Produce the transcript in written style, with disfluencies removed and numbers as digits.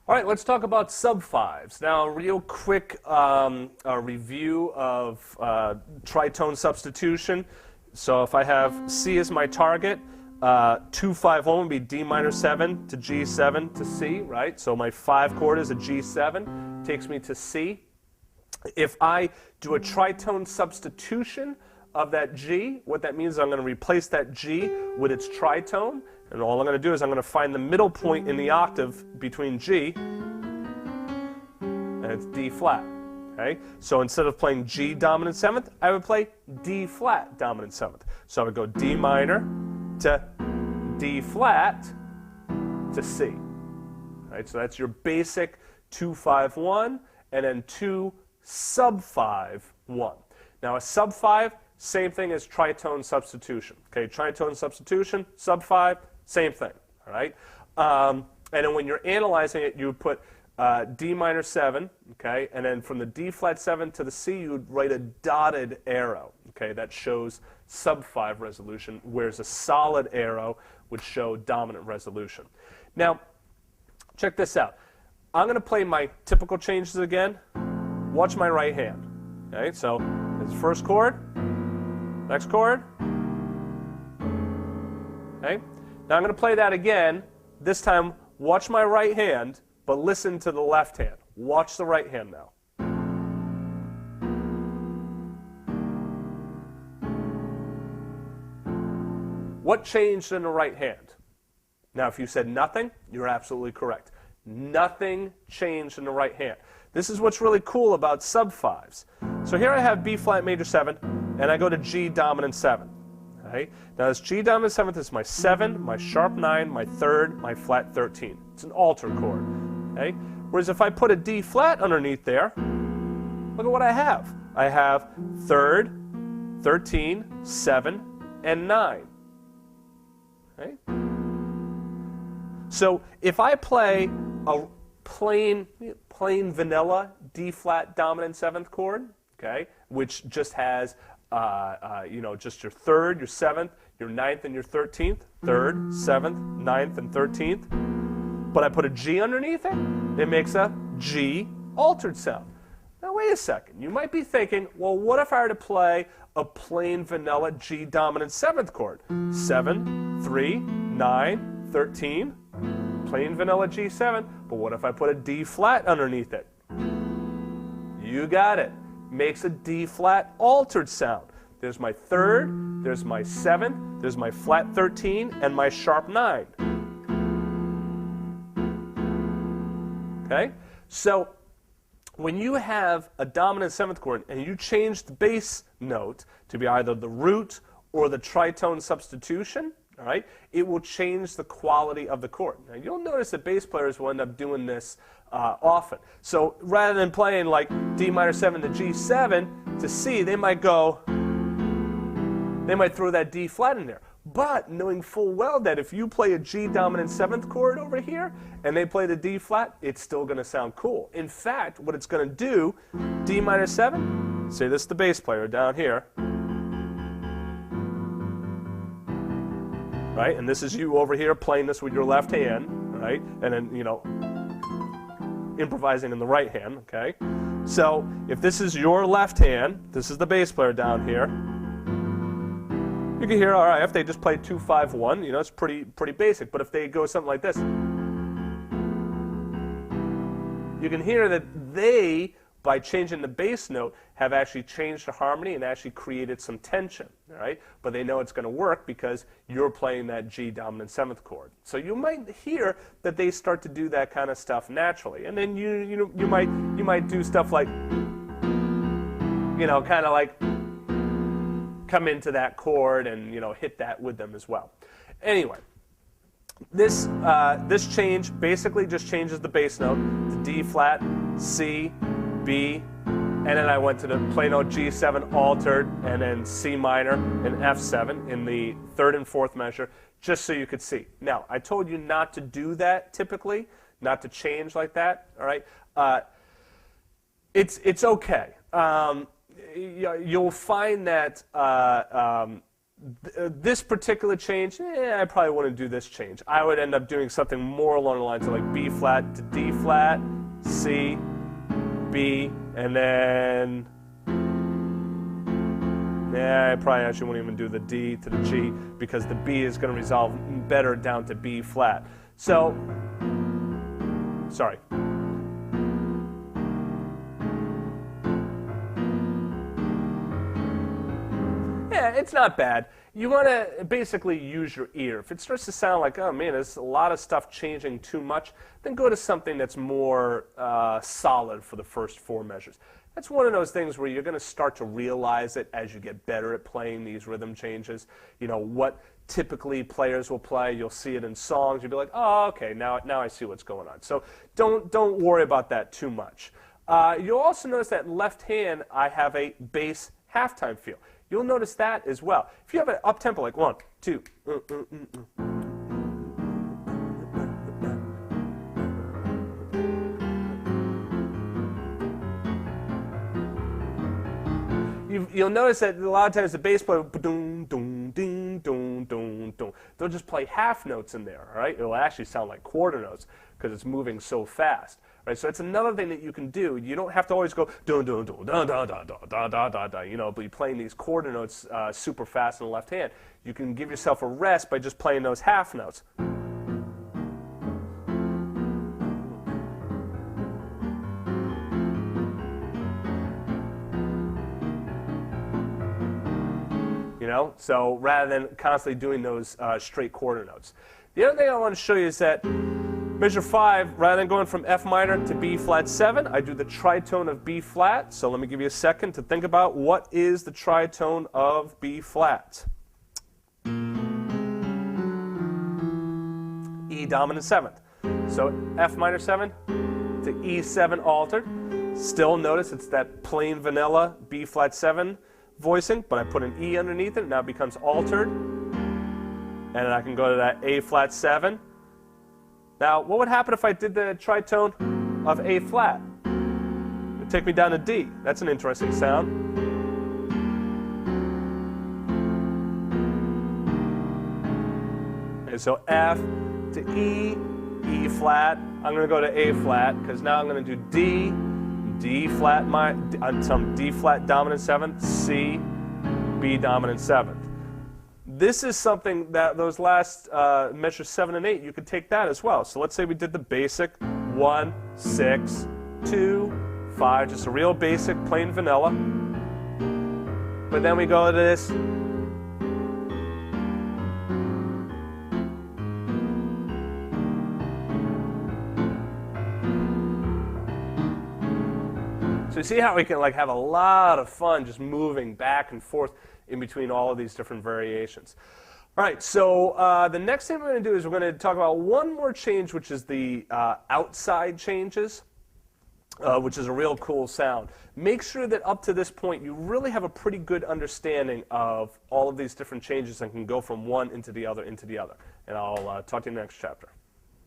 All right, let's talk about sub-fives. Now, a real quick review of tritone substitution. So if I have C as my target, 2, 5, 1 would be D minor 7 to G7 to C, right? So my 5 chord is a G7, takes me to C. If I do a tritone substitution of that G, what that means is I'm going to replace that G with its tritone, and all I'm going to do is I'm going to find the middle point in the octave between G and it's D flat. Okay? So instead of playing G dominant 7th, I would play D flat dominant 7th. So I would go D minor to D flat to C. Right? So that's your basic 2, 5, 1, and then 2 sub 5, 1. Now a sub 5, same thing as tritone substitution. Okay, tritone substitution, sub 5, same thing. All right, and then when you're analyzing it, you would put D minor 7. Okay, and then from the D flat 7 to the C, you would write a dotted arrow. Okay, that shows sub 5 resolution, whereas a solid arrow would show dominant resolution. Now, check this out. I'm going to play my typical changes again. Watch my right hand. Okay, so it's first chord, next chord. Okay, now I'm going to play that again. This time, watch my right hand, but listen to the left hand. Watch the right hand now. What changed in the right hand? Now, if you said nothing, you're absolutely correct. Nothing changed in the right hand. This is what's really cool about sub-fives. So here I have B flat major 7, and I go to G dominant 7. Okay? Now this G dominant 7th is my 7, my sharp 9, my 3rd, my flat 13. It's an alter chord. Okay? Whereas if I put a D flat underneath there, look at what I have. I have 3rd, 13, 7, and 9. Okay? So if I play a plain vanilla D flat dominant 7th chord, okay, which just has just your 3rd, your 7th, your 9th, and your 13th, 3rd, 7th, 9th, and 13th, but I put a G underneath it, it makes a G altered sound. Now wait a second, you might be thinking, well, what if I were to play a plain vanilla G dominant 7th chord? 7, 3, 9, 13, plain vanilla G7, but what if I put a D flat underneath it? You got it. Makes a D flat altered sound. There's my 3rd, there's my 7th, there's my flat 13, and my sharp 9. Okay? So when you have a dominant 7th chord and you change the bass note to be either the root or the tritone substitution, all right, it will change the quality of the chord. Now you'll notice that bass players will end up doing this often. So rather than playing like D minor 7 to G7 to C, they might throw that D flat in there. But knowing full well that if you play a G dominant 7th chord over here and they play the D flat, it's still going to sound cool. In fact, what it's going to do, D minor 7, say this is the bass player down here, right? And this is you over here playing this with your left hand, right? And then, improvising in the right hand, okay? So if this is your left hand, this is the bass player down here, you can hear, all right, if they just play 2, 5, 1, it's pretty basic. But if they go something like this, you can hear that they, by changing the bass note, have actually changed the harmony and actually created some tension, all right? But they know it's going to work because you're playing that G dominant 7th chord. So you might hear that they start to do that kind of stuff naturally, and then you might do stuff like, kind of like come into that chord and hit that with them as well. Anyway, this change basically just changes the bass note to D flat, C, B, and then I went to the plain old G7 altered, and then C minor and F7 in the 3rd and 4th measure, just so you could see. Now, I told you not to do that typically, not to change like that, all right? It's okay. You'll find that this particular change, I probably wouldn't do this change. I would end up doing something more along the lines of like B flat to D flat, C, B, and then I probably actually wouldn't even do the D to the G because the B is going to resolve better down to B flat. So, sorry. Yeah, it's not bad. You want to basically use your ear. If it starts to sound like, oh man, there's a lot of stuff changing too much, then go to something that's more solid for the first 4 measures. That's one of those things where you're going to start to realize it as you get better at playing these rhythm changes. You know, what typically players will play. You'll see it in songs. You'll be like, oh, okay, now I see what's going on. So don't worry about that too much. You'll also notice that left hand, I have a bass halftime feel. You'll notice that as well. If you have an up-tempo, like 1, 2, you'll notice that a lot of times the bass player, they'll just play half notes in there, all right? It'll actually sound like quarter notes because it's moving so fast. Right, so it's another thing that you can do. You don't have to always go dun dun dun dun dun dun dun dun dun dun. You know, be playing these quarter notes super fast in the left hand. You can give yourself a rest by just playing those half notes. You know, so rather than constantly doing those straight quarter notes. The other thing I want to show you is that measure 5, rather than going from F minor to B flat 7, I do the tritone of B flat. So let me give you a second to think about what is the tritone of B flat. E dominant 7th. So F minor 7 to E7 altered. Still notice it's that plain vanilla B flat 7 voicing, but I put an E underneath it, now it becomes altered. And then I can go to that A flat 7. Now, what would happen if I did the tritone of A flat? It would take me down to D. That's an interesting sound. And so F to E, E flat. I'm going to go to A flat because now I'm going to do D, D flat, some D flat dominant 7th, C, B dominant 7th. This is something that those last measures 7 and 8, you could take that as well. So let's say we did the basic 1, 6, 2, 5, just a real basic plain vanilla. But then we go to this. So you see how we can like have a lot of fun just moving back and forth in between all of these different variations. All right, so the next thing we're going to do is we're going to talk about one more change, which is the outside changes, which is a real cool sound. Make sure that up to this point you really have a pretty good understanding of all of these different changes and can go from one into the other into the other. And I'll talk to you in the next chapter.